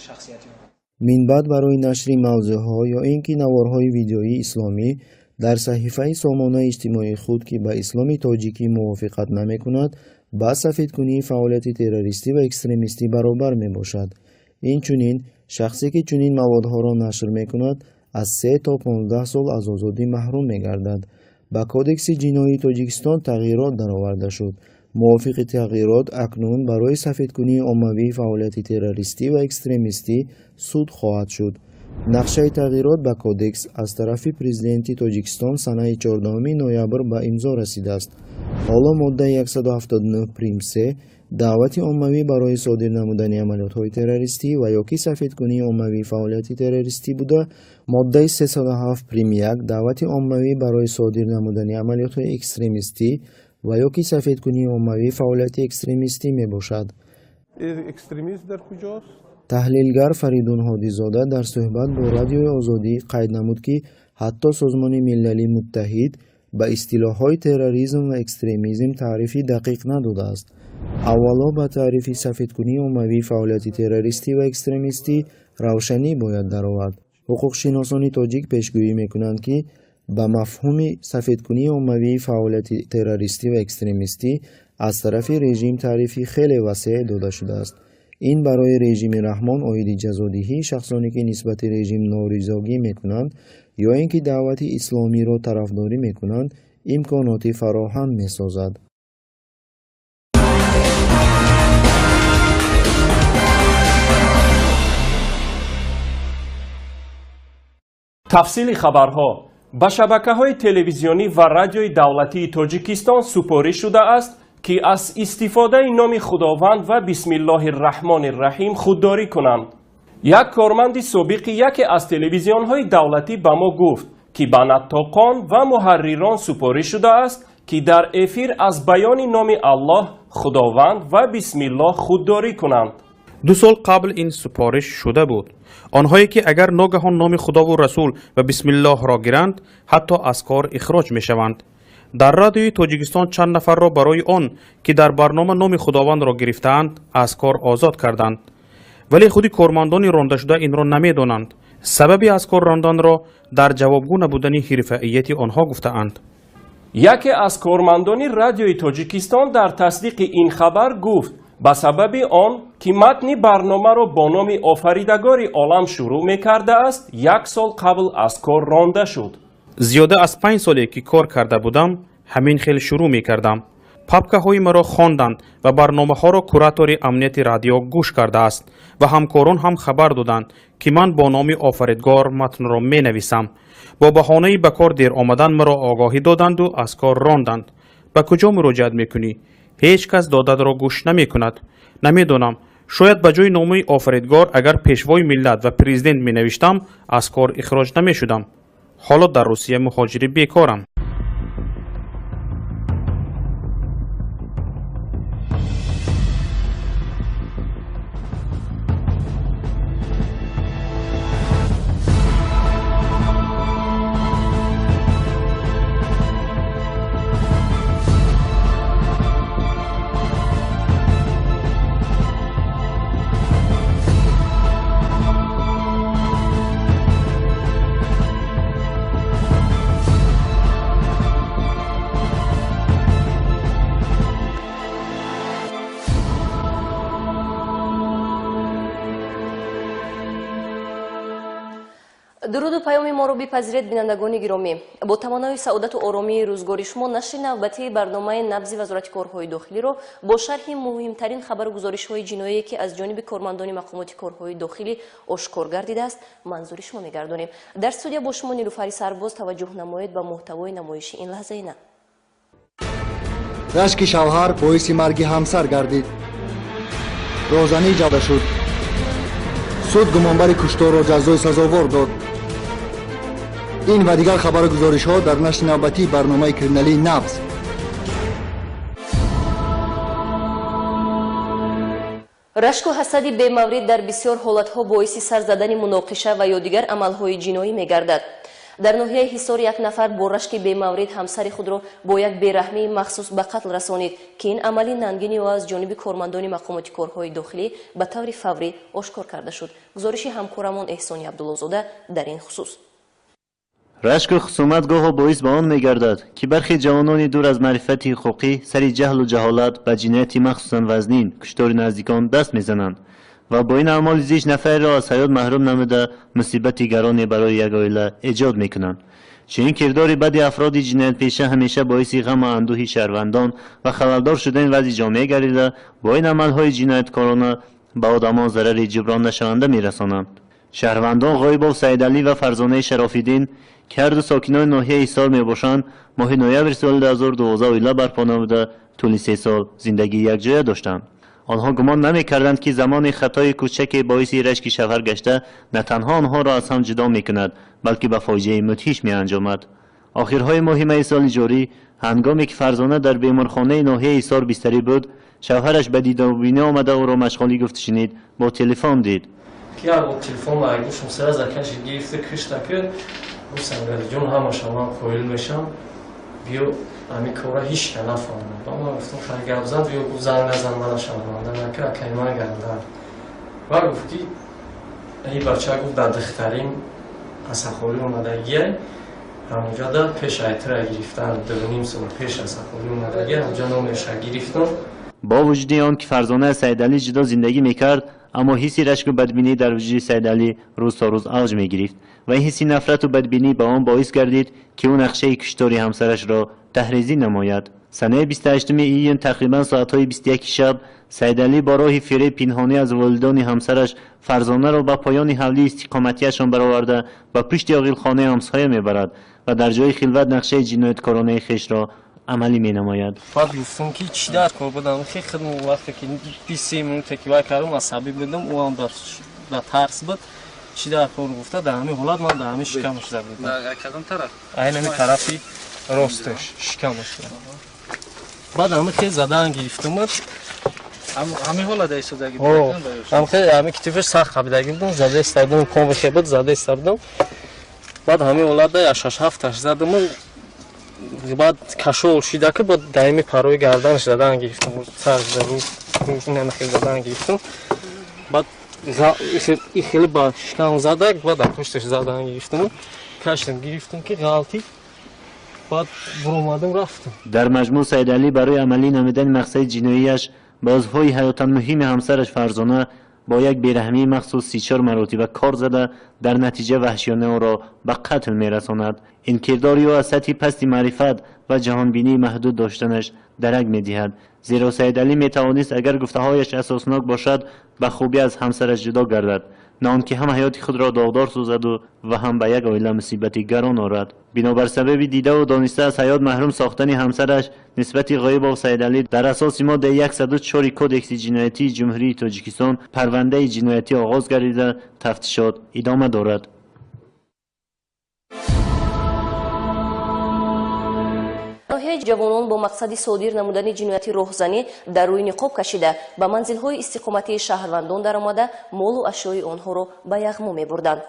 شخصیتی بود. منبع برای نشر موضوعها یا اینکه نوارهای ویدیویی اسلامی در صحیفه سامانه اجتماعی خود که به اسلام تاجیکی موافقت نمی‌کند با سفیدکنی فعالیت تروریستی و اکستریمیستی برابر میباشد. اینچنین شخصی که چنین موادها را نشر میکند از 3 تا 15 سال از آزادی محروم میگردد. با کودکس جنایی تاجیکستان تغییرات درآورده شد. موافق تغییرات اکنون برای سفیدکنی عمومی فعالیت تروریستی و اکستریمیستی سود خواهد شد. نقشه تغییرات به کودکس از طرف پرزیدنت تاجیکستان سنه 14 نوامبر به امضا رسیده است. حالا ماده 179 پریم 3 دعوت عمومی برای صادر نمودن عملیات‌های تروریستی و یا که سفیدکنی عمومی فعالیت تروریستی بوده، ماده 307 پریم 1 دعوت عمومی برای صادر نمودن عملیات‌های اکستریمیستی و یا که سفیدکنی عمومی فعالیت اکستریمیستی میباشد. اکستریمیسم در کجاست؟ تحلیلگر فریدون هادیزاده در صحبت با رادیوی آزادی قید نمود که حتی سازمان ملل متحد به اصطلاح‌های تروریسم و اکستریمیسم تعریفی دقیق نداده است. اولا به تعریف سفیدکنی عمومی فعالیت تروریستی و اکستریمیستی روشنی باید درآورد. حقوق شناسان تاجیک پیشگویی می‌کنند که به مفهوم سفیدکنی عمومی فعالیت تروریستی و اکستریمیستی از طرف رژیم تعریفی خیلی وسیع داده شده است. این برای رژیم رحمان عاید جزادهی شخصانی که نسبت رژیم نارضایتی میکنند یا اینکه دعوت اسلامی را طرفداری میکنند امکاناتی فراهم میسازد. تفصیل خبرها به شبکه‌های تلویزیونی و رادیوی دولتی تاجیکستان سپاری شده است که از استفاده نام خداوند و بسم الله الرحمن الرحیم خودداری کنند. یک کارمند سابق یکی از تلویزیون‌های دولتی به ما گفت که به نطاقان و محرران سپاری شده است که در افیر از بیان نام الله، خداوند و بسم الله خودداری کنند. 2 سال قبل این سپارش شده بود. آنهایی که اگر ناگهان نام خدا و رسول و بسم الله را گیرند حتی از کار اخراج می شوند. در رادیوی تاجیکستان چند نفر را برای آن که در برنامه نام خداوند را گرفتند از کار آزاد کردند. ولی خودی کارمندان رانده شده این را نمیدانند. سببی از کار راندن را در جوابگو نبودن حرفه‌ایت آنها گفته‌اند. یکی از کارمندان رادیوی تاجیکستان در تصدیق این خبر گفت به سبب آن که متن برنامه را با نام آفریدگار عالم شروع می‌کرده است 1 سال قبل از کار رانده شد. زیاده از 5 سالی که کار کرده بودم همین خیلی شروع می‌کردم. پاپکه های مرا خواندند و برنامه ها را کوراتور امنیت رادیو گوش کرده است و همکاران هم خبر دادند که من با نام آفریدگار متن را می نویسم. با بهانه به کار دیر آمدن مرا آگاهی دادند و از کار راندند. به کجا مراجعت میکنی؟ هیچ کس دادت را گوش نمی کند. نمیدونم. شاید به جای نام آفریدگار اگر پیشوای ملت و پرزیدنت می نوشتم از کار اخراج نمی شدم. حالا در روسیه مهاجری بیکارم. درود و پیام ما رو بپذیرید بینندگان گرامی. با تمنای سعادت و آرامی روزگاری شما نشر نوبتی برنامه نبض وزارت کارهای داخلی رو با شرح مهمترین خبر و گزارش‌های جنایی که از جانب کارمندان مقامات کارهای داخلی آشکار گردیده است منظور شما می‌گردانیم. در استودیو با شما نیلوفر سرباز توجه نمایید به محتوای نمایش این لحظه اینا. رشک شوهر باعث مرگ همسر گردید. روزانه جلسه شد. سود گمانبر کشتار را جزای سزاوار داد. این و دیگر خبر گزارش ها در نشر نوبتی برنامه کریمینالی نبض. رشک و حسدی به مورد در بسیار حالتها باعث سر زدن مناقشه و یا دیگر عملهای جنایی می‌گردد. дар ноҳияи ҳисор як нафар бо рашки бемаврид ҳамсари худро бо як бераҳмии махсус ба қатл расонид ки ин амали нангини ӯ аз ҷониби кормандони мақомоти корҳои дохилӣ ба таври фаврӣ ошкор карда шуд. гузориши ҳамкорамон эҳсони абдуллозода дар ин хусус. рашку хусумат гоҳо боис ба он мегардад ки бархи ҷавонони дур аз маърифати ҳуқуқӣ сари ҷаҳлу ҷаҳолат ба ҷинояти махсусан вазнин куштори наздикон даст мезананд ва бо ин аъмоли зиш нафареро аз ҳаёт маҳрум намуда мусибати гароне барои як оила эҷод мекунанд. чунин кирдори бади афроди ҷиноятпеша ҳамеша боиси ғаму андӯҳи шаҳрвандон ва халалдор шудани вазъи ҷомеа гардида бо ин амалҳои ҷинояткорона ба одамон зарари ҷуброннашаванда мерасонанд. шаҳрвандон ғоибов Саидалӣ ва Фарзонаи Шарофиддин ки ҳарду сокинони ноҳияи Ҳисор мебошанд, моҳи ноябри соли 2012 оила барпо намуда тӯли 3 сол зиндагии якҷоя доштанд. онҳо гумон намекарданд ки замони хатои кӯчаке боиси рашки шавҳар гашта на танҳо онҳоро аз ҳам ҷудо мекунад, балки ба фоҷиаи мудҳиш меанҷомад. охирҳои моҳи майи соли ҷорӣ ҳангоме ки Фарзона дар беморхонаи ноҳияи Ҳисор бистарӣ буд, шавҳараш ба дидорбинӣ омада ӯро машғули гуфту шинид, бо телефон дид. як телефон ба гӯшам сара закаши гирифта кишта ки сангариҷон ҳамаша ман қоил мешам биё ҳами кора ҳеҷ ка нафаҳмам. ба ман гуфтам хай гап зад биё гуфт занг назан мана шаҳрванда нака акаи ман гандар ва гуфт ки ин бача гуфт дар духтарим асахолӣ омадагия ҳамуҷа дар пеш айтра гирифтан 2.5 сол пеш асахолӣ омадагия ҳамуҷа номеша гирифтам. бо вуҷуди он ки Фарзона аз Саидалӣ ҷудо зиндагӣ мекард, аммо ҳисси рашку бадбинӣ дар вуҷуди Саидалӣ рӯз то рӯз авҷ мегирифт ва ин ҳисси нафрату бадбинӣ ба он боис гардид ки ӯ нақшаи куштори ҳамсарашро таҳризӣ намояд. санаи 28 июн тақрибан соатҳои 21 шаб Саидалӣ бо роҳи фиреб пинҳонӣ аз волидони ҳамсараш Фарзонаро ба поёни ҳавлии истиқоматиашон бароварда ба пушти оғилхонаи ҳамсоя мебарад ва дар ҷои хилват нақшаи ҷинояткоронаи хешро амалӣ менамояд. баъд гуфтам ки чӣ дар кор будам хеле вақте ки 20 минуте ки вай кардам асабӣ будам ӯ ҳам дар тарс буд чӣ дар кор гуфта дар ҳамин ҳолат ман дар ҳамин шикамаш зада будам айнами тарафи росташ шикамаш баъд ҳами хел задан гирифтам ҳамин ҳолат айсодагӣ ҳами китифаш сахт қабидаги будам зада истадам помаше буд зада истадам баъд ҳамин ҳолат 6-7 задам баъд кашол шида ки бо даими парои гарданаш задан гирифтам сар зару нахел задан гирифтам баъд хеле ба шикам зада баъд пушташ задан гирифтам каштам гирифтам ки ғалтӣ баъд буромадам рафтам. дар маҷмӯъ Саидалӣ барои амалӣ намудани мақсади ҷиноияш ба узвҳои ҳаётан муҳими ҳамсараш Фарзона бо як бераҳмии махсус 34 маротиба кор зада дар натиҷа ваҳшиёна онро ба қатл мерасонад. ин кирдори ӯ аз сатҳи пасти маърифат ва ҷаҳонбинии маҳдуд доштанаш дарак медиҳад, зеро Саидалӣ метавонист агар гуфтаҳояш асоснок бошад ба хубӣ аз ҳамсараш ҷудо гардад, на он ки ҳам ҳаёти худро догдор созаду ва ҳам ба як оила мусибати гарон орад. бинобар сабаби дидаву дониста аз ҳаёт маҳрум сохтани ҳамсараш нисбати ғоибов Саидалӣ дар асоси моддаи 104 кодекси ҷиноятии ҷумҳурии Тоҷикистон парвандаи ҷиноятӣ оғоз гардида тафтишот идома дорад. ноҳияи ҷавонон бо мақсади содир намудани ҷинояти роҳзанӣ дар рӯи ниқоб кашида ба манзилҳои истиқоматии шаҳрвандон даромада молу ашёи онҳоро ба яғмо мебурданд.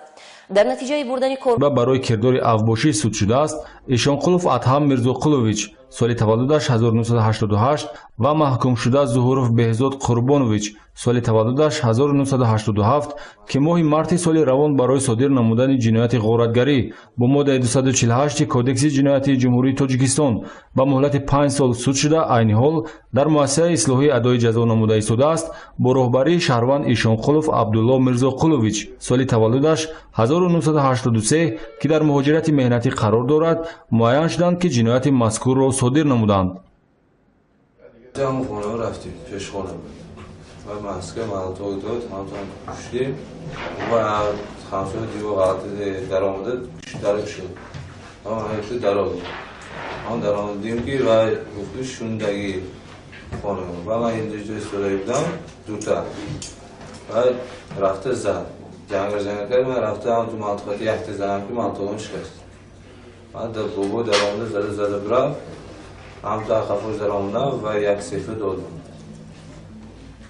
дар натиҷаи бурдани кор барои кирдори авбошӣ суд шудааст Ишонқулов Адҳам Мирзоқулович соли таваллудаш 1988 ва маҳкумшуда Зуҳуров Беҳзод Қурбонович соли таваллудаш 1987 ки моҳи марти соли равон барои содир намудани ҷинояти ғоратгарӣ бо моддаи 248 кодекси ҷиноятии ҷумҳурии Тоҷикистон ба муҳлати 5 сол суд шуда айни ҳол дар муассисаи ислоҳии адои ҷазо намуда истодааст бо роҳбарии шаҳрванд Ишонқулов Абдулло Мирзоқулович соли таваллудаш 1983 ки дар муҳоҷирати меҳнатӣ қарор дорад муайян шуданд ки ҷинояти мазкурро содир намуданд. و مسکه مالتوی داد همون کشتیم و خمسه دیو غلطی در آمده درک شد اما هیچ در آمد آن در آمدیم که و گفتی شوندگی خانه و من اینجا استفاده بودم دوتا و رفته زد جنگ کرد من رفته هم تو منطقه یخت زدم که منطقه شکست من در بابا در آمده زده برم هم تا خفاش در آمدم و یک صفحه دادم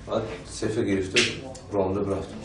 بعد صفحه گرفته رانده برفتم.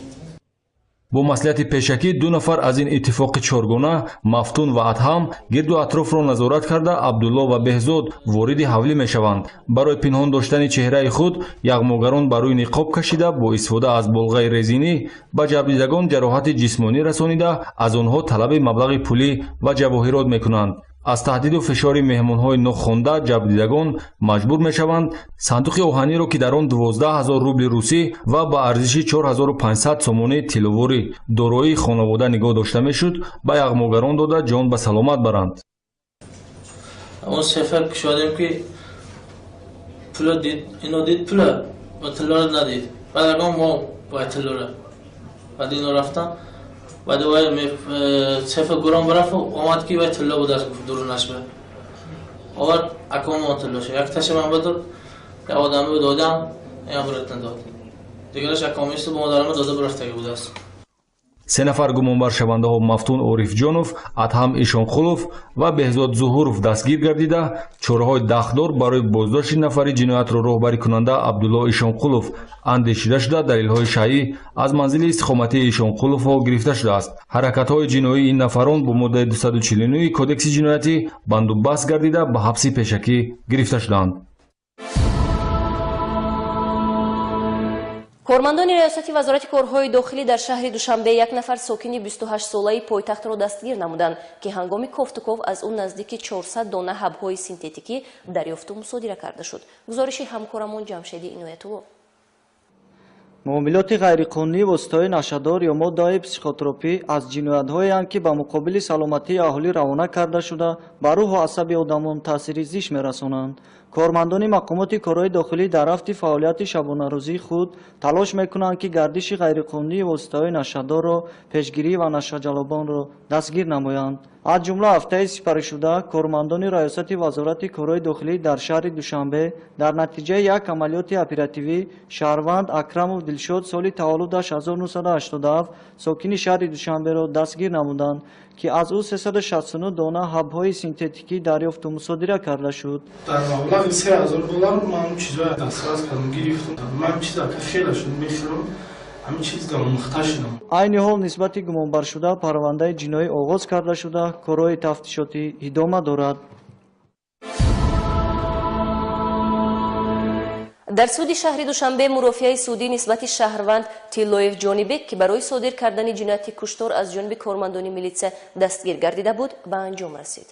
бо маслиҳати пешакӣ 2 нафар аз ин иттифоқи чоргона Мафтун ва Адҳам гирду атрофро назорат карда Абдулло ва Беҳзод вориди ҳавлӣ мешаванд. Барои пинҳон доштани чеҳраи худ яғмогарон ба рӯи ниқоб кашида бо истифода аз болғаи резинӣ ба ҷабрдидагон ҷароҳати ҷисмонӣ расонида аз онҳо талаби маблағи пулӣ ва ҷавоҳирот мекунанд. аз таҳдиду фишори меҳмонҳои нохонда ҷабрдидагон маҷбур мешаванд сандуқи оҳаниро ки дар он 12 000 рубли русӣ ва ба арзиши 4500 сомони тиловорӣ дороии хонавода нигоҳ дошта мешуд ба яғмогарон дода ҷон ба саломат баранд. اون سفر شدیم که پول دید اینو دید پول و تلور ندید بعد اگه ما باید تلوره بعد اینو رفتم بعد وای سفر گرام برفت اومد که باید تلو بود از درونش به اور اکم ما تلوشه یک تشه من بدر که آدمی به دادم این برات نداد دیگرش اکامیست به مادرم داده برفته بود است. سه نفر گمانبر شونده مفتون عارفجانов Адҳам Ишонқулов ва Беҳзод Зуҳуров дастгир гардида чораҳои дахдор барои боздошти нафари ҷиноятро роҳбарӣ кунанда Абдулло Ишонқулов андешида шуда далелҳои шайъӣ аз манзили истиқоматии Ишонқуловҳо гирифта шудааст. ҳаракатҳои ҷиноии ин нафарон бо моддаи 249 кодекси ҷиноятӣ бандубаст гардида ба ҳабси пешакӣ гирифта шуданд. кормандони раёсати вазорати корҳои дохилӣ дар шаҳри Душанбе як нафар сокини 28-солаи пойтахтро дастгир намуданд ки ҳангоми кофтуков аз ӯ наздики 400 дона ҳабҳои синтетикӣ дарёфту мусодира карда шуд. гузориши ҳамкорамон Ҷамшеди Иноятулло. муомилоти ғайриқонунӣ воситаҳои нашадор ё моддаҳои психотропӣ аз ҷиноятҳоеанд ки ба муқобили саломатии аҳолӣ равона карда шуда ба рӯҳу асаби одамон таъсири зишт мерасонанд. кормандони мақомоти корҳои дохилӣ дар рафти фаъолияти шабонарӯзии худ талош мекунанд ки гардиши ғайриқонунии воситаҳои нашадорро пешгирӣ ва нашаҷалобонро дастгир намоянд. аз ҷумла ҳафтаи сипаришуда кормандони раёсати вазорати корҳои дохилӣ дар шаҳри Душанбе дар натиҷаи як амалиёти оперативӣ шаҳрванд Акрамов Дилшод соли таваллудаш 1987 сокини шаҳри Душанберо дастгир намуданд ки аз ӯ 369 дона ҳабҳои синтетикӣ дарёфту мусодира карда шуд. дар маблағи 3000 доллар ман чизоя дастрас кардам гирифтам. ман чиза кафела шуд мешурам ҳамин чиз дар мухтаж шудам. айни ҳол нисбати гумонбаршуда парвандаи ҷиноӣ оғоз карда шуда корҳои тафтишотӣ идома дорад. дар суди шаҳри Душанбе мурофиаи судӣ нисбати шаҳрванд Тиллоев Ҷонибек ки барои содир кардани ҷинояти куштор аз ҷониби кормандони милитсия дастгир гардида буд ба анҷом расид.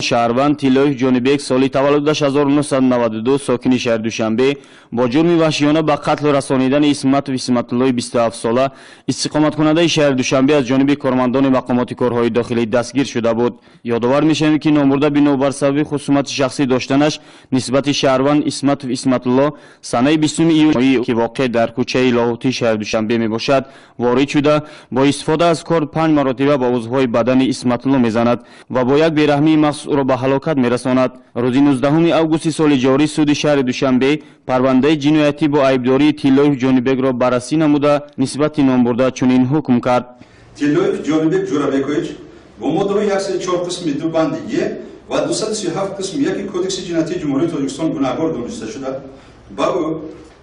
шаҳрванд Тиллоев Ҷонибек соли таваллудаш 1992 сокини шаҳри Душанбе бо ҷурми ваҳшиёна ба қатлу расонидани Исматов Исматуллои 27 сола истиқоматкунандаи шаҳри Душанбе аз ҷониби кормандони мақомоти корҳои дохилӣ дастгир шуда буд. ёдовар мешавем ки номурда бино бар сабаби хусумати шахсӣ доштанаш нисбати шаҳрванд Исматов Исматулло санаи 20 июни ки воқеъ дар кӯчаи Лоҳутии шаҳри Душанбе мебошад ворид шуда бо истифода аз кор 5 маротиба ба узвҳои бадани Исматулло мезанад ва бо як бераҳмии махсус ӯро ба ҳалокат мерасонад. рӯзи 19 августи соли ҷорӣ суди шаҳри Душанбе парвандаи ҷиноятӣ бо айбдории Тиллоев Ҷонибекро баррасӣ намуда нисбати номбурда чунин ҳукм кард. Тиллоев Ҷонибек Ҷурабекович бо моддаҳои 104 қисми 2 банди 1 ва 237 қисми 1 кодекси ҷиноятии ҷумҳурии Тоҷикистон гунаҳгор дониста шуда ба ӯ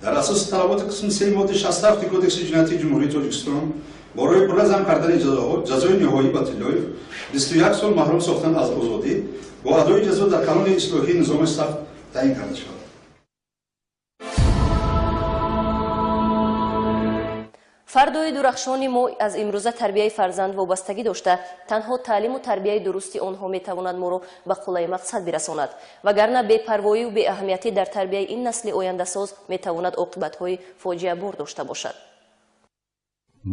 дар асоси талаботи қисми 3 моддаи 67 кодекси ҷиноятии ҷумҳурии Тоҷикистон барои мулаззам кардани ҷазои ниҳоӣ ба Тиллоев 21 сол маҳрум сохтан аз озодӣ бо адои ҷазо дар кануни ислоҳии низоми сафт таъин карда шуд. фардои дурахшони мо аз имрӯза тарбияи фарзанд вобастагӣ дошта танҳо таълиму тарбияи дурусти онҳо метавонад моро ба қулаи мақсад бирасонад вагарна бепарвоию беаҳамиятӣ дар тарбияи ин насли ояндасоз метавонад оқибатҳои фоҷиабор дошта бошад.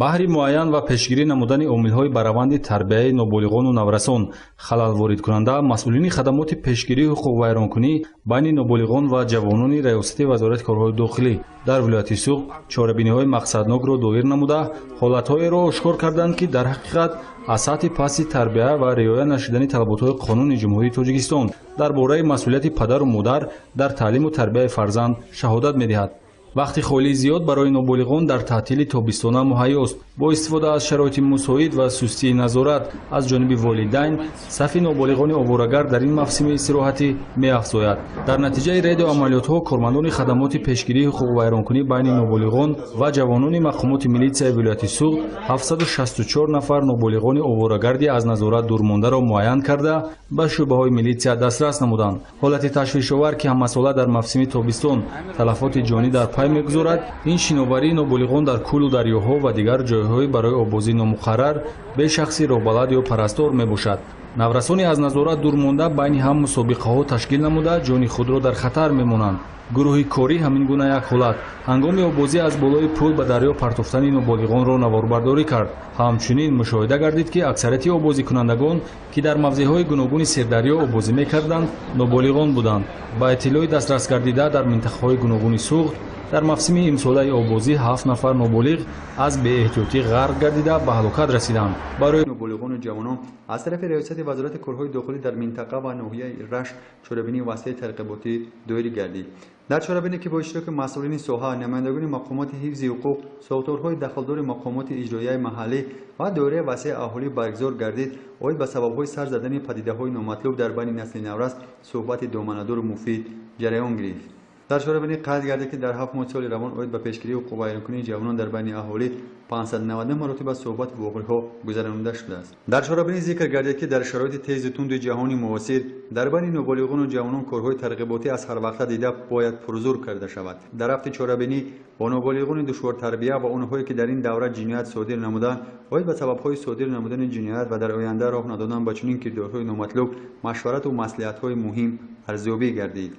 баҳри муайян ва пешгирӣ намудани омилҳои ба раванди тарбияи ноболиғону наврасон халал воридкунанда масъулини хадамоти пешгирии ҳуқуқвайронкунӣ байни ноболиғон ва ҷавонони раёсати вазорати корҳои дохилӣ дар вилояти Суғ чорабиниҳои мақсаднокро доир намуда ҳолатҳоеро ошкор карданд ки дар ҳақиқат аз сатҳи пасти тарбия ва риоя нашудани талаботҳои қонуни ҷумҳурии Тоҷикистон дар бораи масъулияти падару модар дар таълиму тарбияи фарзанд шаҳодат медиҳад. вақти холии зиёд барои ноболиғон дар таътили тобистона муҳайёст. бо истифода аз шароити мусоид ва сустии назорат аз ҷониби волидайн сафи ноболиғони оворагард дар ин мавсими истироҳатӣ меафзояд. дар натиҷаи рейду амалиётҳо кормандони хадамоти пешгирии ҳуқуқвайронкунӣ байни ноболиғон ва ҷавонони мақомоти милитсияи вилояти суғд 764 нафар ноболиғони оворагарди аз назорат дурмондаро муайян карда ба шӯъбаҳои милитсия дастрас намуданд. ҳолати ташвишовар ки ҳаммасола дар мавсими тобистон талафоти ҷонӣ дар пай мегузорад, ин шиноварии ноболиғон дар кӯлу дарёҳо ва дигар ҷойҳои барои обозӣ номуқаррар бе шахси роҳбалад ё парастор мебошад. наврасони аз назорат дурмонда байни ҳам мусобиқаҳо ташкил намуда ҷони худро дар хатар мемонанд. гурӯҳи корӣ ҳамин гуна як ҳолат ҳангоми обозӣ аз болои пул ба дарё партофтани ноболиғонро наворбардорӣ кард. ҳамчунин мушоҳида гардид ки аксарияти обозикунандагон ки дар мавзеъҳои гуногуни сердарё обозӣ мекарданд ноболиғон буданд. ба иттилои дастрас гардида дар минтақаҳои гуногуни суғд дар мавсими имсолаи обозӣ 7 нафар ноболиғ аз беэҳтиётӣ ғарқ гардида ба ҳалокат расиданд. барои ноболиғону ҷавонон аз тарафи раёсати вазорати корҳои дохилӣ дар минтақа ва ноҳияи рашт чорабинии васеъи тарғиботӣ дойрӣ гардид. дар чорабине ки бо иштироки масъулини соҳа, намояндагони мақомоти ҳифзи ҳуқуқ, соҳторҳои дахлдори мақомоти иҷроияи маҳаллӣ ва доираи васеъи аҳолӣ баргузор гардид, оид ба сабабҳои сар задани падидаҳои номатлуб дар байни насли наврас суҳбати доманадору муфид ҷараён гирифт. дар чорабинӣ қайд гардид ки дар 7 моҳи соли равон оид ба пешгирии ҳуқуқвайронкунии ҷавонон дар байни аҳолӣ 599 маротиба суҳбати воқеъҳо гузаронида шудааст. дар чорабинӣ зикр гардид ки дар шароити тезу тунди ҷаҳони муосир дар байни ноболиғону ҷавонон корҳои тарғиботӣ аз ҳарвақта дида бояд пурзур карда шавад. дар рафти чорабинӣ бо ноболиғони душвортарбия ва онҳое ки дар ин давра ҷиноят содир намуданд оид ба сабабҳои содир намудани ҷиноят ва дар оянда роҳ надодан ба чунин кирдорҳои номатлуб машварату маслиҳатҳои муҳим арзёбӣ гардид.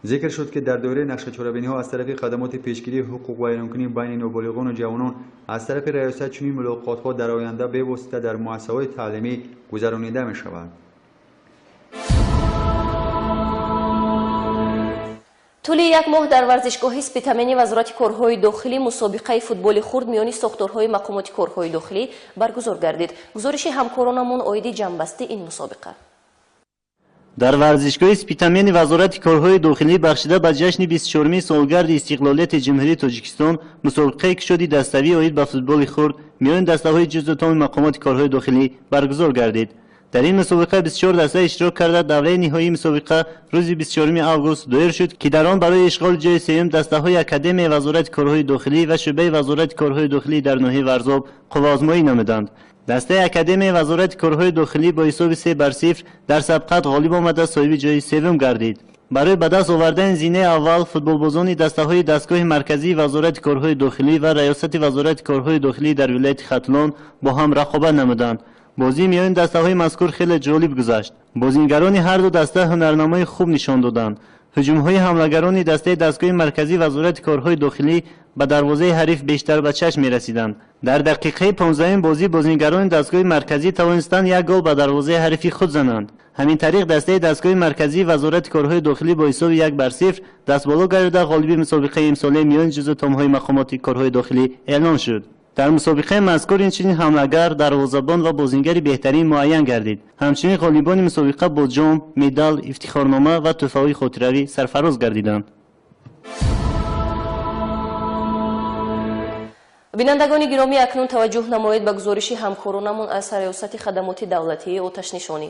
зикр шуд ки дар доираи нақшачорабиниҳо аз тарафи хадамоти пешгирии ҳуқуқвайронкунӣ байни ноболиғону ҷавонон аз тарафи раёсат чунин мулоқотҳо дар оянда бевосита дар муассисаҳои таълимӣ гузаронида мешавад. тӯли як моҳ дар варзишгоҳи спитамени вазорати корҳои дохилӣ мусобиқаи футболи хурд миёни сохторҳои мақомоти корҳои дохилӣ баргузор гардид. гузориши ҳамкоронамон оиди ҷамъбастии ин мусобиқа. дар варзишгоҳи спитамени вазорати корҳои дохилӣ бахшида ба ҷашни 24-ми солгарди истиқлолияти ҷумҳурии тоҷикистон мусобиқаи кушоди даставӣ оид ба футболи хурд миёни дастаҳои ҷузъутоми мақомоти корҳои дохилӣ баргузор гардид. дар ин мусобиқа 24 даста иштирок карда давраи ниҳоии мусобиқа рӯзи 24 август доир шуд ки дар он барои ишғоли ҷои сеюм дастаҳои академияи вазорати корҳои дохилӣ ва шӯъбаи вазорати корҳои дохилӣ дар ноҳияи варзоб қувваозмоӣ намуданд. дастаи академияи вазорати корҳои дохилӣ бо ҳисоби 3-0 дар сабқат ғолиб омада соҳиби ҷои севум гардид. барои ба даст овардани зинаи аввал футболбозони дастаҳои дастгоҳи марказии вазорати корҳои дохилӣ ва раёсати вазорати корҳои дохилӣ дар вилояти хатлон бо ҳам рақобат намуданд. бозӣ миёни дастаҳои мазкур хеле ҷолиб гузашт. бозингарони ҳарду даста ҳунарнамои хуб нишон доданд. ҳуҷумҳои ҳамлагарони дастаи дастгоҳи марказии вазорати корҳои дохилӣ ба дарвозаи ҳариф бештар ба чашм мерасиданд. дар дақиқаи 15-ум бозӣ бозингарони дастгоҳи марказӣ тавонистанд як гол ба дарвозаи ҳарифи худ зананд. ҳамин тариқ дастаи дастгоҳи марказии вазорати корҳои дохилӣ бо ҳисоби 1-0 дастболо гардида ғолиби мусобиқаи имсолаи миёни ҷузъутомҳои мақомоти корҳои дохилӣ эълон шуд. дар мусобиқаи мазкур инчунин ҳамлагар, дарвозабон ва бозингари беҳтарин муайян гардид. ҳамчунин ғолибони мусобиқа бо ҷом, медал, ифтихорнома ва тӯҳфаҳои хотиравӣ сарфароз гардиданд. бинандагони гиромӣ, акнун таваҷҷӯҳ намоед ба гузориши ҳамкоронамон аз раёсати хадамоти давлатии оташнишонӣ.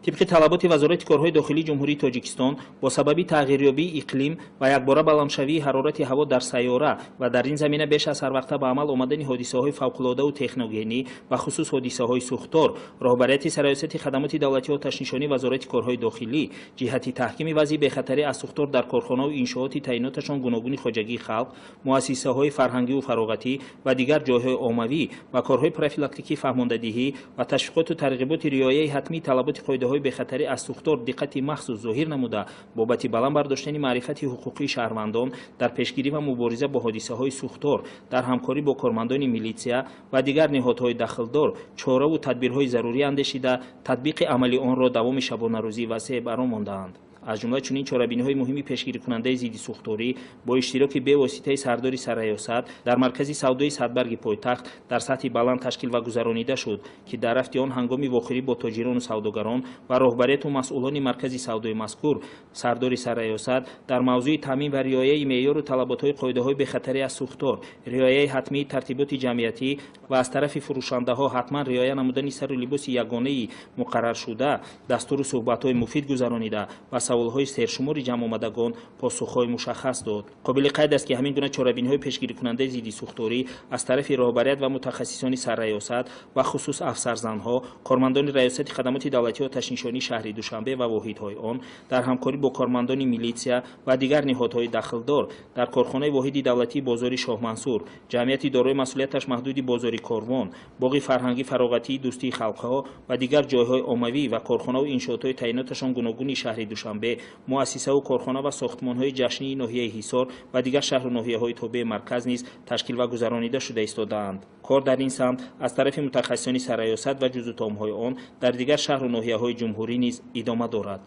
طبق طلبات وزارت کارهای داخلی جمهوری تاجیکستان با سبب تغییریابی اقلیم و یکباره بلندشوی حرارت هوا در سیاره و در این زمینه بیش از هر وقت به عمل آمدن حادثه‌های فوق‌العاده و تکنوگنی و خصوص حادثه‌های سوختار، راهبریت سرایست خدمات دولتی آتش‌نشانی وزارت کارهای داخلی جهت تحکیم وضع بخطری از سوختار در کارخانه‌ها و انشاءات تعییناتشان گوناگون خواجگی خلق، مؤسسه‌های فرهنگی و فراغتی و دیگر جایهای عمومی و کارهای پروفیلاکتیکی فهماندهی و تشویقات و ترغیبات رعایت حتمی طلبات قاعده‌های بخطری از سوختار دقت مخصوص ظاهر نموده بابت بلند برداشتن معرفت حقوقی شهروندان در پیشگیری و مبارزه با حادثه‌های سوختار در همکاری با کارمندان میلیسیا و دیگر نهادهای دخلدار چاره و تدبیرهای ضروری اندیشیده تطبیق عملی آن را دوام شبانه‌روزی وسیع برآمدند. аз ҷумла чунин чорабиниҳои муҳими пешгирикунандаи зидди сӯхторӣ бо иштироки бевоситаи сардори сарраёсат дар маркази савдои садбарги пойтахт дар сатҳи баланд ташкил ва гузаронида шуд, ки дар рафти он ҳангоми вохӯрӣ бо тоҷирону савдогарон ва роҳбарияту масъулони маркази савдои мазкур сардори сарраёсат дар мавзӯи таъмин ва риояи меъёру талаботҳои қоидаҳои бехатарӣ аз сӯхтор, риояи ҳатмии тартиботи ҷамъиятӣ ва аз тарафи фурӯшандаҳо ҳатман риоя намудани сару либоси ягонаи муқарраршуда дастуру суҳбатҳои муфид гузаронида ва саволҳои сершумори ҷамъомадагон посухҳои мушаххас дод. қобили қайд аст, ки ҳамин гуна чорабиниҳои пешгирикунандаи зидди сӯхторӣ аз тарафи роҳбарият ва мутахассисони сарраёсат ва хусус афсарзанҳо, кормандони раёсати хадамоти давлатии оташнишонии шаҳри Душанбе ва воҳидҳои он дар ҳамкорӣ бо кормандони милитсия ва дигар ниҳодҳои дахлдор дар корхонаи воҳиди давлатии бозори Шоҳмансур, ҷамъияти дорои масъулияташ маҳдуди бозори Корвон, боғи фарҳангӣ фароғатии дӯстии халқҳо ва дигар ҷойҳои оммавӣ ва корхонаву иншоотҳои таъйиноташон гуногуни шаҳри Душанбе, муассисаву корхона ва сохтмонҳои ҷашнии ноҳияи Ҳисор ва дигар шаҳру ноҳияҳои тобеи марказ низ ташкил ва гузаронида шуда истодаанд. кор дар ин самт аз тарафи мутахассисони сарраёсат ва ҷузутомҳои он дар дигар шаҳру ноҳияҳои ҷумҳурӣ низ идома дорад.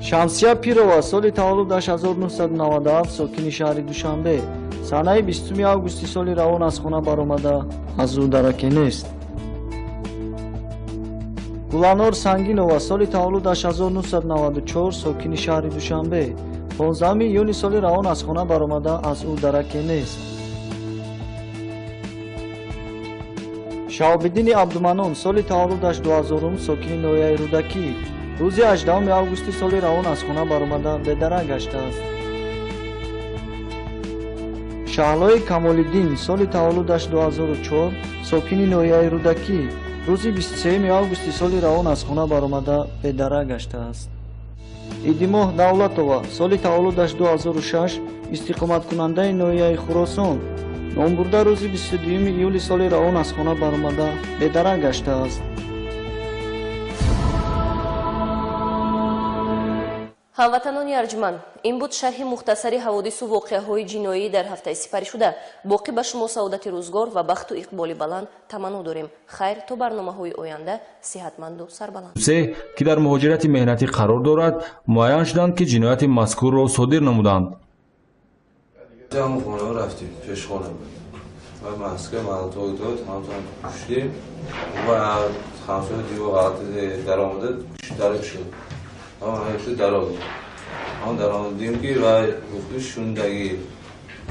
шамсия пирова соли таваллудаш 1997 сокини шаҳри Душанбе санаи 20 августи соли равон аз хона баромада аз ӯ дараке нест. гуланор сангинова соли таваллудаш 1994 сокини шаҳри Душанбе 15 июни соли равон аз хона баромада аз ӯ дараке нест. шаҳобиддини абдуманон соли таваллудаш 2000 сокини ноҳияи Рӯдакӣ рӯзи 18 августи соли равон аз хона баромада бедарак гаштааст. шаҳлои Камолиддин соли таваллудаш 2004 сокини ноҳияи Рӯдакӣ рӯзи 23 августи соли равон аз хона баромада бедарак гаштааст. идимоҳ Давлатова соли таваллудаш 2006 истиқоматкунандаи ноҳияи Хуросон номбурда рӯзи 22 июли соли равон аз хона баромада бедарак гаштааст. ҳамватанони арҷманд, ин буд шарҳи мухтасари ҳаводису воқеаҳои ҷиноӣ дар ҳафтаи сипаришуда. боқӣ ба шумо саодати рӯзгор ва бахту иқболи баланд таманно дорем. хайр то барномаҳои оянда сиҳатманду сарбаланд. ки дар муҳоҷирати меҳнатӣ қарор дорад, муайян шуданд, ки ҷинояти мазкурро содир намуданд. ҳамон хона рафтем пешхона ва маска малатҳои дод ҳаматон куштем ва ҳамсои диво ҳалати даромада дароб шуд. ҳамаи дарод ҳам даромадем ки ва гуфту шундаги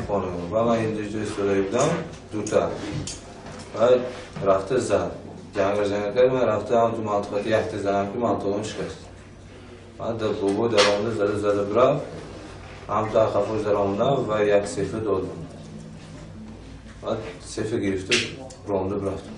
хона ва ман инҷо истодаи будам дута ва рафта зад ҷангар кард. ман рафтам ту мантиқати яхта занам ки мантиқам шикаст. ман дар бобо даромада зада бирафт ҳамта хафош даромадам ва як сефа додам ва сефа гирифта ронда бирафтам.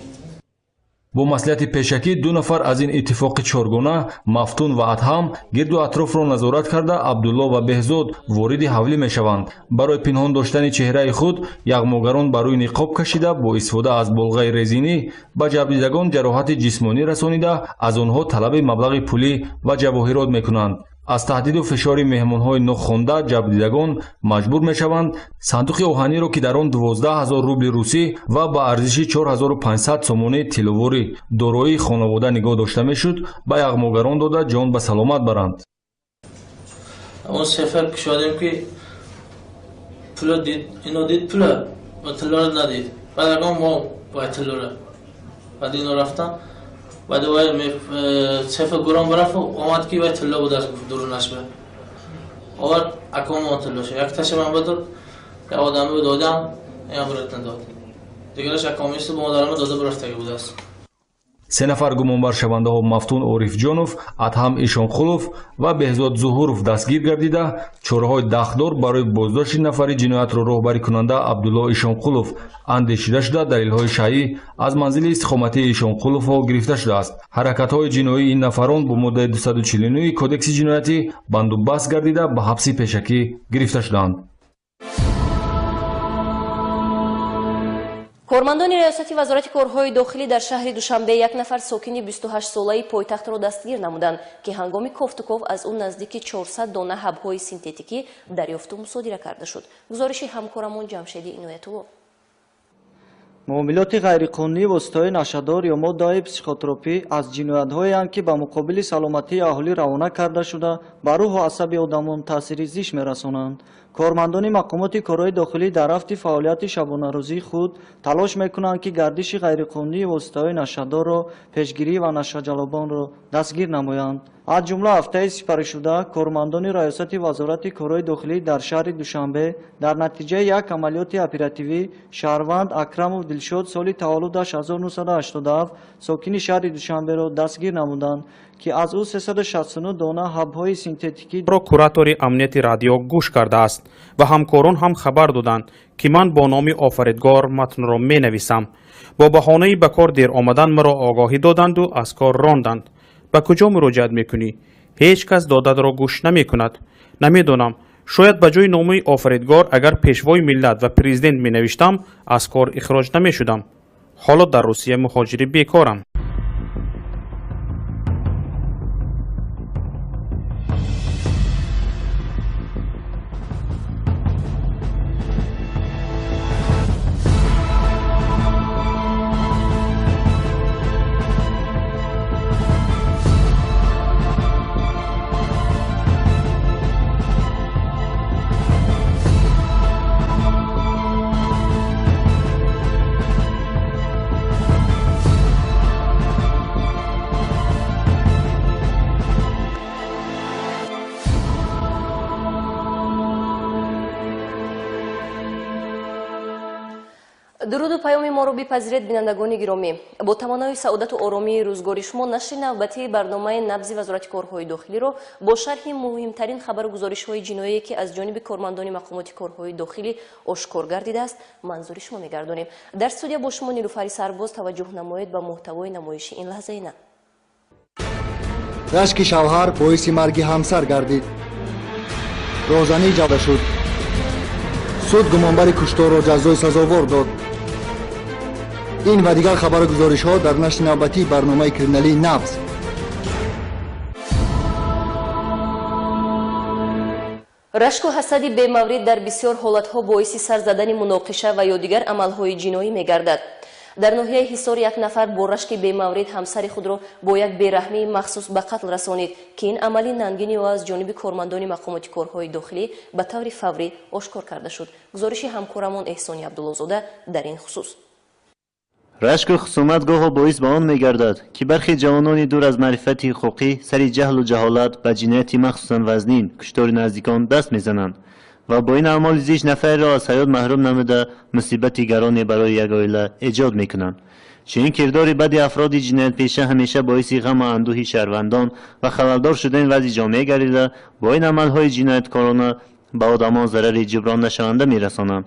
бо маслиҳати пешакӣ ду нафар аз ин иттифоқи чоргона Мафтун ва Адҳам гирду атрофро назорат карда Абдулло ва Беҳзод вориди ҳавлӣ мешаванд. барои пинҳон доштани чеҳраи худ яғмогарон ба рӯи ниқоб кашида бо истифода аз болғаи резинӣ ба ҷабрдидагон ҷароҳати ҷисмонӣ расонида аз онҳо талаби маблағи пулӣ ва ҷавоҳирот мекунанд. аз таҳдиду фишори меҳмонҳои нохонда ҷабрдидагон маҷбур мешаванд сандуқи оҳаниро ки дар он 12,000 рубли русӣ ва ба арзиши 4500 сомони тиловорӣ дороии хонавода нигоҳ дошта мешуд ба яғмогарон дода ҷон ба саломат баранд. اون سفر شدیم که پول دید اینو دید پول و تلور ندید بعد اگه ما باید تلوره بعد اینو رفتم بعد وای سفر گرام برفت اومد که باید تلو بود از درونش به آور اکام ما تلوشه یک تشه من بدر که آدمی به دادم این برات نداد دیگرش اکامیست با مادرم داده برفتگی بود است. се нафар гумонбаршавандаҳо Мафтун Орифҷонов, Адҳам Ишонқулов ва Беҳзод Зуҳуров дастгир гардида чораҳои дахдор барои боздошти нафари ҷиноятро роҳбарикунанда Абдулло Ишонқулов андешида шуда далелҳои шайъӣ аз манзили истиқоматии Ишонқуловҳо гирифта шудааст. ҳаракатҳои ҷиноии ин нафарон бо моддаи 249 кодекси ҷиноятӣ бандубаст гардида ба ҳабси пешакӣ гирифта шуданд. кормандони раёсати вазорати корҳои дохилӣ дар шаҳри Душанбе як нафар сокини 28-солаи пойтахтро дастгир намуданд, ки ҳангоми кофтуков аз он наздики 400 дона ҳабҳои синтетикӣ дарёфту мусодира карда шуд. гузориши ҳамкорамон Ҷамшеди Иноятулло. муомилоти ғайриқонунӣ воситаҳои нашадор ё моддаҳои психотропӣ аз ҷиноятҳоеанд ки ба муқобили саломатии аҳолӣ равона карда шуда ба рӯҳу асаби одамон таъсири зишт мерасонанд. кормандони мақомоти корҳои дохилӣ дар рафти фаъолияти шабонарӯзии худ талош мекунанд ки гардиши ғайриқонунии воситаҳои нашадорро пешгирӣ ва нашаҷалобонро дастгир намоянд. аз ҷумла ҳафтаи сипаришуда кормандони раёсати вазорати корҳои дохилӣ дар шаҳри душанбе дар натиҷаи як амалиёти оперативӣ шаҳрванд Акрамов Дилшод соли таваллудаш 1987 сокини шаҳри Душанберо дастгир намуданд ки аз ӯ 369 дона ҳабҳои синтетикӣ ро куратори амнияти радио гӯш кардааст ва ҳамкорон ҳам хабар доданд ки ман бо номи офаридгор матнро менависам. бо баҳонаи ба кор дер омадан маро огоҳӣ доданду аз кор ронданд. ба куҷо муроҷиат мекунӣ? ҳеҷ кас додатро гӯш намекунад. намедонам, шояд ба ҷои номаи офаридгор агар пешвои миллат ва президент менавиштам аз кор ихроҷ намешудам. ҳоло дар русия муҳоҷири бекорам. дуруду паёми моро бипазиред бинандагони гиромӣ. бо таманнои саодату оромии рӯзгори шумо нашри навбатии барномаи набзи вазорати корҳои дохилиро бо шарҳи муҳимтарин хабару гузоришҳои ҷиноие ки аз ҷониби кормандони мақомоти корҳои дохилӣ ошкор гардидааст манзури шумо мегардонем. дар студия бо шумо нилуфари сарбоз таваҷҷӯҳ намоед ба муҳтавои намоиши ин лаҳзаина. рашки шавҳар боиси марги ҳамсар гардид. розанӣ ҷалба шуд. суд гумонбари кушторро ҷазои сазовор дод. ин ва дигар хабару гузоришҳо дар нашри навбатии барномаи криминалии набз. рашку ҳасади бемаврид дар бисёр ҳолатҳо боиси сар задани муноқиша ва ё дигар амалҳои ҷиноӣ мегардад. дар ноҳияи ҳисор як нафар бо рашки бемаврид ҳамсари худро бо як бераҳмии махсус ба қатл расонид ки ин амали нангини ӯ аз ҷониби кормандони мақомоти корҳои дохилӣ ба таври фаврӣ ошкор карда шуд. гузориши ҳамкорамон эҳсони абдуллозода дар ин хусус. рашку хусумат гоҳо боис ба он мегардад ки бархи ҷавонони дур аз маърифати ҳуқуқӣ сари ҷаҳлу ҷаҳолат ба ҷинояти махсусан вазнин куштори наздикон даст мезананд ва бо ин аъмоли зишт нафареро аз ҳаёт маҳрум намуда мусибати гароне барои як оила эҷод мекунанд. чунин кирдори бади афроди ҷиноятпеша ҳамеша боиси ғаму андӯҳи шаҳрвандон ва халалдор шудани вазъи ҷомеа гардида бо ин амалҳои ҷинояткорона ба одамон зарари ҷуброннашаванда мерасонанд.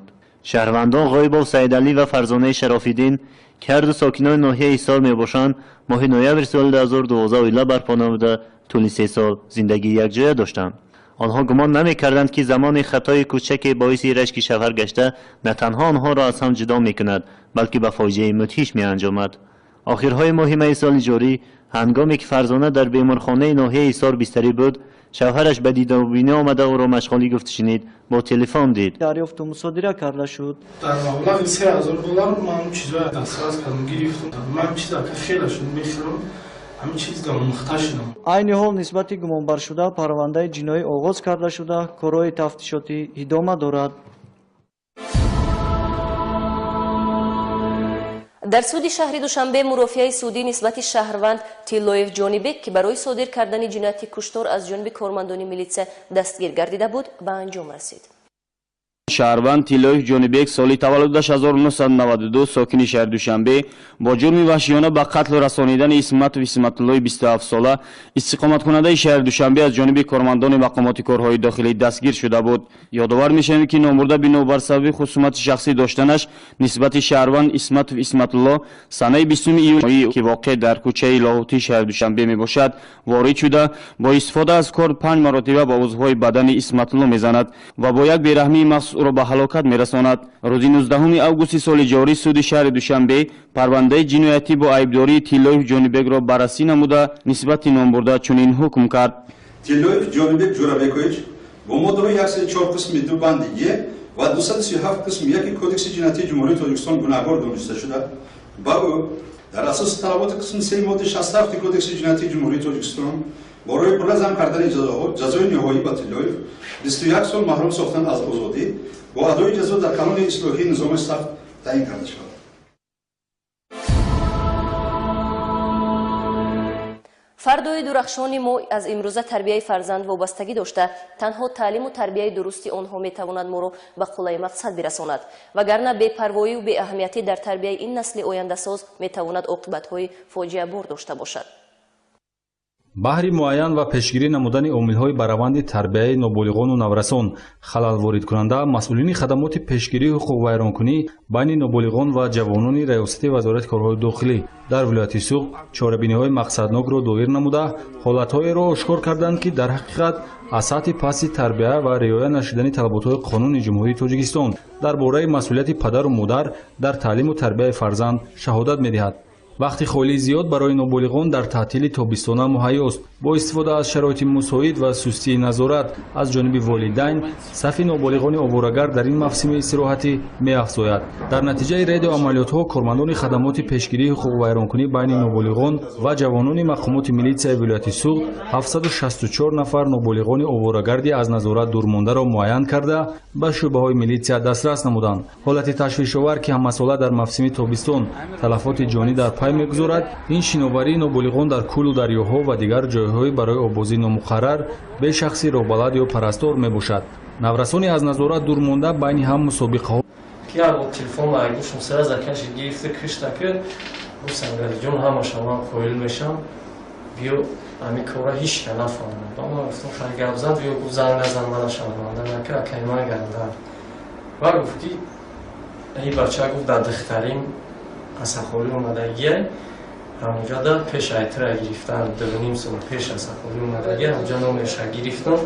шаҳрвандон ғоибов Саидалӣ ва Фарзонаи Шарофиддин ки ҳарду сокинони ноҳияи Ҳисор мебошанд, моҳи ноябри соли 2012 оила барпо намуда тӯли 3 сол зиндагии якҷоя доштанд. онҳо гумон намекарданд ки замони хатои кӯчаке боиси рашки шавҳар гашта на танҳо онҳоро аз ҳам ҷудо мекунад, балки ба фоҷиаи мудҳиш меанҷомад. охирҳои моҳи майи соли ҷорӣ ҳангоме ки Фарзона дар беморхонаи ноҳияи Ҳисор бистарӣ буд, шавҳараш ба дидорубинӣ омада ӯро машғули гуфту шинид, бо телефон дид. дарёфту мусодира карда шуд. дар маблағи $3000 ман чизо дастрас кардам, гирифтам. ман чиза кафела шуд мешурам. ҳамин чиз дам мухтаж шудам. айни ҳол нисбати гумонбаршуда парвандаи ҷиноӣ оғоз карда шуда корҳои тафтишотӣ идома дорад. дар суди шаҳри Душанбе мурофиаи судӣ нисбати шаҳрванд Тиллоев Ҷонибек ки барои содир кардани ҷинояти куштор аз ҷониби кормандони милитсия дастгир гардида буд ба анҷом расид. шаҳрванд Тиллоев Ҷонибек соли таваллудаш 1992 сокини шаҳри Душанбе бо ҷурми ваҳшиёна ба қатлу расонидани Исматов Исматуллои 27 сола истиқоматкунандаи шаҳри Душанбе аз ҷониби кормандони мақомоти корҳои дохилӣ дастгир шуда буд. ёдовар мешавем ки номурда бино бар сабаби хусумати шахсӣ доштанаш нисбати шаҳрванд Исматов Исматулло санаи 20 июни ки воқеъ дар кӯчаи Лоҳутии шаҳри Душанбе мебошад ворид шуда бо истифода аз кор 5 маротиба ба узвҳои бадани Исматулло мезанад ва бо як бераҳмии махсус ӯро ба ҳалокат мерасонад. рӯзи 19 августи соли ҷорӣ суди шаҳри Душанбе парвандаи ҷиноятӣ бо айбдории Тиллоев Ҷонибекро баррасӣ намуда нисбати номбурда чунин ҳукм кард. Тиллоев Ҷонибек Ҷурабекович бо моддаҳои 104 қисми 2 банди 1 و 237 قسم یکی کودکس جنایتی جمهوری تاجیکستان گناهکار دانسته شده با او در اساس طلبات قسم 3 ماده 67 کودکس جنایتی جمهوری تاجیکستان برای ملزم کردن جزای نهایی به تلویف 21 سال محروم ساختن از آزادی با ادای جزا در کانون اصلاحی نظام سخت تعیین کرده شد. фардои дурахшони мо аз имрӯза тарбияи фарзанд вобастагӣ дошта танҳо таълиму тарбияи дурусти онҳо метавонад моро ба қулаи мақсад бирасонад вагарна бепарвоию беаҳамиятӣ дар тарбияи ин насли ояндасоз метавонад оқибатҳои фоҷиабор дошта бошад. баҳри муайян ва пешгирӣ намудани омилҳои ба раванди тарбияи ноболиғону наврасон халал воридкунанда масъулини хадамоти пешгирии ҳуқуқвайронкунӣ байни ноболиғон ва ҷавонони раёсати вазорати корҳои дохилӣ дар вилояти Суғд чорабиниҳои мақсаднокро доир намуда ҳолатҳоеро ошкор карданд ки дар ҳақиқат аз сатҳи пасти тарбия ва риоя нашудани талаботҳои қонуни ҷумҳурии тоҷикистон дар бораи масъулияти падару модар дар таълиму тарбияи фарзанд шаҳодат медиҳад. вақти холии зиёд барои ноболиғон дар таътили тобистона муҳайёст бо истифода аз шароити мусоид ва сустии назорат аз ҷониби волидайн сафи ноболиғони оварагар дар ин мавсими истироҳатӣ меафзояд. дар натиҷаи рейду амалиётҳо кормандони хадамоти пешгирии ҳуқуқвайронкунӣ байни ноболиғон ва ҷавонони мақомоти милитсияи вилояти Суғд 764 нафар ноболиғони оворагарди аз назорат дурмондаро муайян карда ба шӯъбаҳои милитсия дастрас намуданд. ҳолати ташвишовар ки ҳаммасола дар мавсими тобистон талафоти ҷонӣ дар пай мегузорад ин шиноварии ноболиғон дар кӯлу дарёҳо ва дигар ҷойҳои барои обозӣ номуқаррар бе шахси роҳбалад ё парастор мебошад. наврасони аз назорат дурмонда байни ҳам мусобиқаҳо телефон айгушм сара закаши гирифта киштаки сангариҷон ҳамаша ман қоил мешам биё ами кора ҳичка нафаҳмам бама гуфтам хай гап зад биё гуфт занг назан мана шарманда нака акай ман гарда ва гуфт ки ин бача гуфт дар духтарим асахоли омадагия ҳамуҷа дар пеш айтра гирифтан 2.5 сол пеш асахоли омадагия ҳамуҷа номеша гирифтам.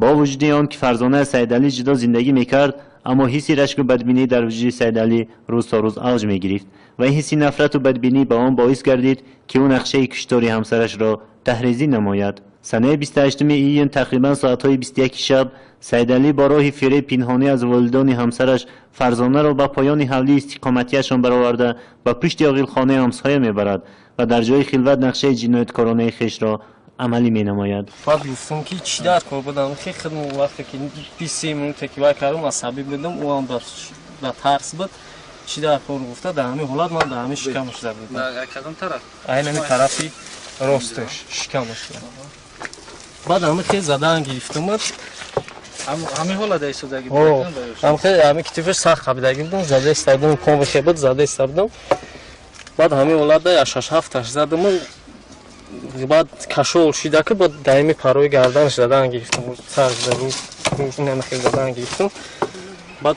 با وجود آن که فرزانه سیدعلی جدا زندگی میکرد اما حسی رشک و بدبینی در وجود سیدعلی روز تا روز اوج میگرفت و این حسی نفرت و بدبینی با آن باعث گردید که اون نقشه کشتاری همسرش را تحریزی نماید. سنه 28 ایون تقریبا ساعتهای 21 شب سیدعلی با راه فریب پنهانی از والدان همسرش فرزانه را به پایان حولی استقامتیشان برآورده و پشت آقیلخانه همسایه میبرد و در جای خلوت نقشه جنایتکارانه خویش را عملی می نماید. بعد گفتم که چی در کار بودم خیلی خدمت وقتی که 20 minut تکیه کردم عصبی بودم اون در ترس بود چی در کار گفته در همین حالت من در همین شکمش زده بودم. کدام طرف؟ این همین طرفی راستش شکمش زده. بعد همین خیلی زدن گرفتم همین حالت ایستادگی بود. همین کتفش سخت قبیدگی بودم زده استادم کام بخیر بود زده استادم. بعد همین حالت یا 6-7 زدم بعد کشول شده که با دائمی پروی گردنش زدن گرفتم سر رو نمیخیل زدن گرفتم بعد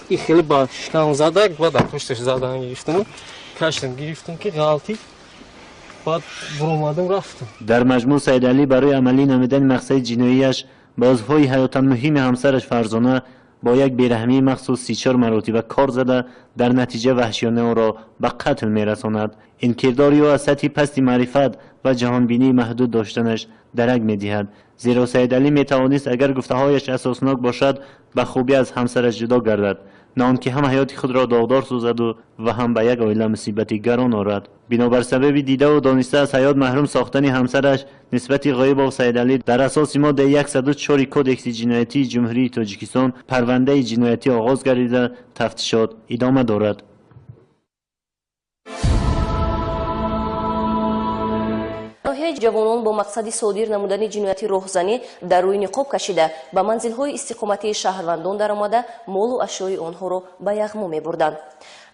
این خیلی با شکم زده بعد پشتش زدن گرفتم کشتم گرفتم که غلطی بعد برآمدم رفتم. در مجموع سیدعلی برای عملی نمودن مقصد جناییش بازهای حیات مهم همسرش فرزانه با یک بیرحمی مخصوص 34 مراتب کار زده در نتیجه وحشیانه او را به قتل میرساند. این کرداری او از سطحی پست معرفت و جهانبینی محدود داشتنش درک میدهد زیرا سیدعلی میتوانست اگر گفته‌هایش اساسناک باشد به خوبی از همسرش جدا گردد نه آنکه هم حیات خود را داغدار سازد و هم به یک عائله مصیبتی گران آورد. بنابر سبب دیده و دانسته از حیات محروم ساختن همسرش نسبت غایب او سیدعلی در اساس ماده 104 کودکس جنایتی جمهوری تاجیکستان پرونده جنایتی آغاز گردیده تفتیشات ادامه دارد. ҷавонон бо мақсади содир намудани ҷинояти роҳзанӣ дар рӯи ниқоб кашида ба манзилҳои истиқоматии шаҳрвандон даромада молу ашёи онҳоро ба яғмо мебурданд.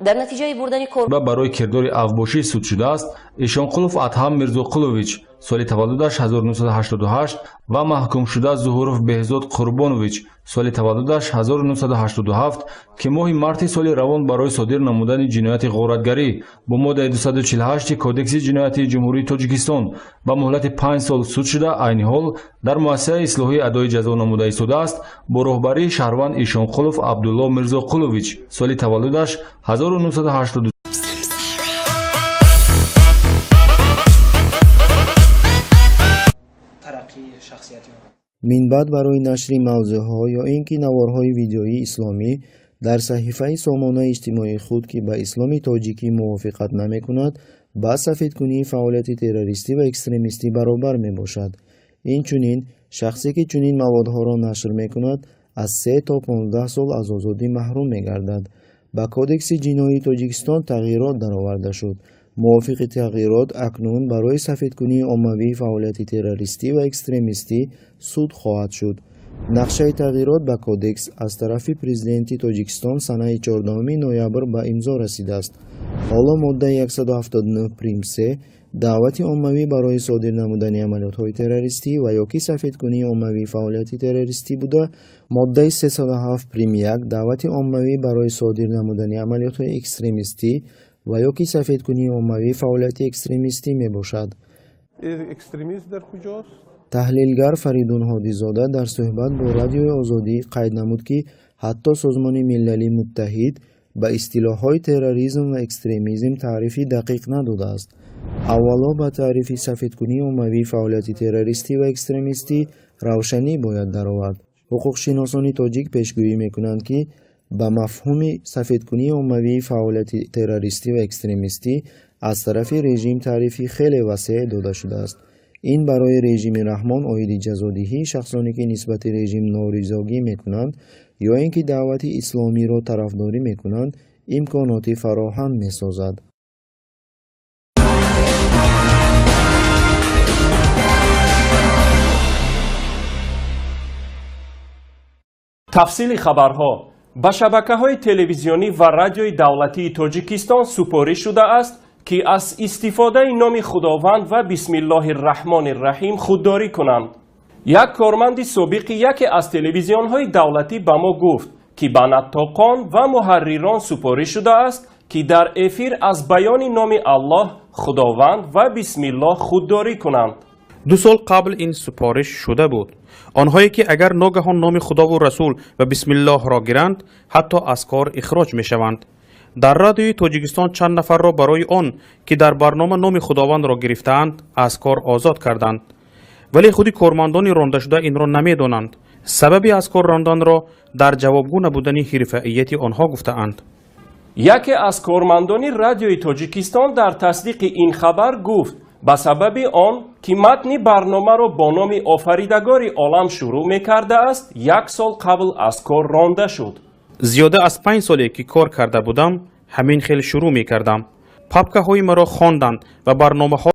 дар натиҷаи бурдани кор барои кирдори авбошӣ суд шудааст эшонқулов Адҳам Мирзоқулович соли таваллудаш 1988 ва маҳкумшуда Зуҳуров Беҳзод Қурбонович соли таваллудаш 1987 ки моҳи марти соли равон барои содир намудани ҷинояти ғоратгарӣ бо моддаи 248 кодекси ҷиноятии ҷумҳурии Тоҷикистон ба муҳлати 5 сол суд шуда айни ҳол дар муассисаи ислоҳии адои ҷазо намуда истодааст бо роҳбарии шаҳрванд Эшонқулов Абдулло Мирзоқулович соли таваллудаш 1982 тараққии шахсияти минбаъд барои нашри мавзӯъҳо ё ин ки наворҳои видеоии исломӣ дар саҳифаи сомонаи иҷтимоии худ ки ба исломи тоҷикӣ мувофиқат намекунад ба сафедкунии фаъолияти террористӣ ва экстремистӣ баробар мебошад. инчунин шахсе ки чунин маводҳоро нашр мекунад аз 3 то 15 сол аз озодӣ маҳрум мегардад. ба кодекси ҷиноии тоҷикистон тағйирот дароварда шуд. мувофиқи тағйирот акнун барои сафедкунии оммавии фаъолияти террористӣ ва экстремистӣ суд хоҳад шуд. нақшаи тағйирот ба кодекс аз тарафи президенти тоҷикистон санаи 14 ноябр ба имзо расидааст. ҳоло моддаи 179 прим 3 даъвати оммавӣ барои содир намудани амалиётҳои террористӣ ва ё ки сафедкунии оммавии фаъолияти террористӣ буда, моддаи 307 прим 1 даъвати оммавӣ барои содир намудани амалиётҳои экстремистӣ ва ё ки сафедкунии оммавии фаъолияти экстремистӣ мебошад. экстремист дар куҷост? таҳлилгар Фаридун Ҳодизода дар суҳбат бо Радиои Озодӣ қайд намуд ки ҳатто Созмони Милалии Муттаҳид ба истилоҳҳои терроризм ва экстремизм таърифи дақиқ надодааст. аввало ба таърифи сафедкунии оммавии фаъолияти террористӣ ва экстремистӣ равшанӣ бояд даровад. ҳуқуқшиносони тоҷик пешгӯӣ мекунанд ки ба мафҳуми сафедкунии оммавии фаъолияти террористӣ ва экстремистӣ аз тарафи режим таърифи хеле васеъ дода шудааст. ин барои режими раҳмон оиди ҷазодиҳии шахсоне ки нисбати режим норизогӣ мекунанд ё ин ки даъвати исломиро тарафдорӣ мекунанд имконоти фароҳам месозад. тафсили хабарҳо ба шабакаҳои телевизионӣ ва радиои давлатии тоҷикистон супорӣ шудааст ки аз истифодаи номи худованд ва бисмиллоҳи раҳмони раҳим худдорӣ кунанд. як корманди собиқи яке аз телевизионҳои давлатӣ ба мо гуфт ки ба наттоқон ва муҳаррирон супорӣ шудааст ки дар эфир аз баёни номи Аллоҳ, худованд ва бисмиллоҳ худдорӣ кунанд. 2 сол қабл ин супориш шуда буд. онҳое ки агар ногаҳон номи худову расул ва бисмиллоҳро гиранд, ҳатто аз кор ихроҷ мешаванд. дар радиои тоҷикистон чанд нафарро барои он ки дар барнома номи худовандро гирифтаанд, аз кор озод карданд. вале худи кормандони рондашуда инро намедонанд. сабаби аз кор ронданро дар ҷавобгӯ набудани ҳирфаияти онҳо гуфтаанд. яке аз кормандони радиои тоҷикистон дар тасдиқи ин хабар гуфт ба сабаби он ки матни барномаро бо номи офаридагори олам шурӯъ мекардааст, 1 сол қабл аз кор ронда шуд. зиёда аз 5 соле ки кор карда будам, ҳамин хел шурӯъ мекардам. папкаҳои маро хонданд ва барномаҳо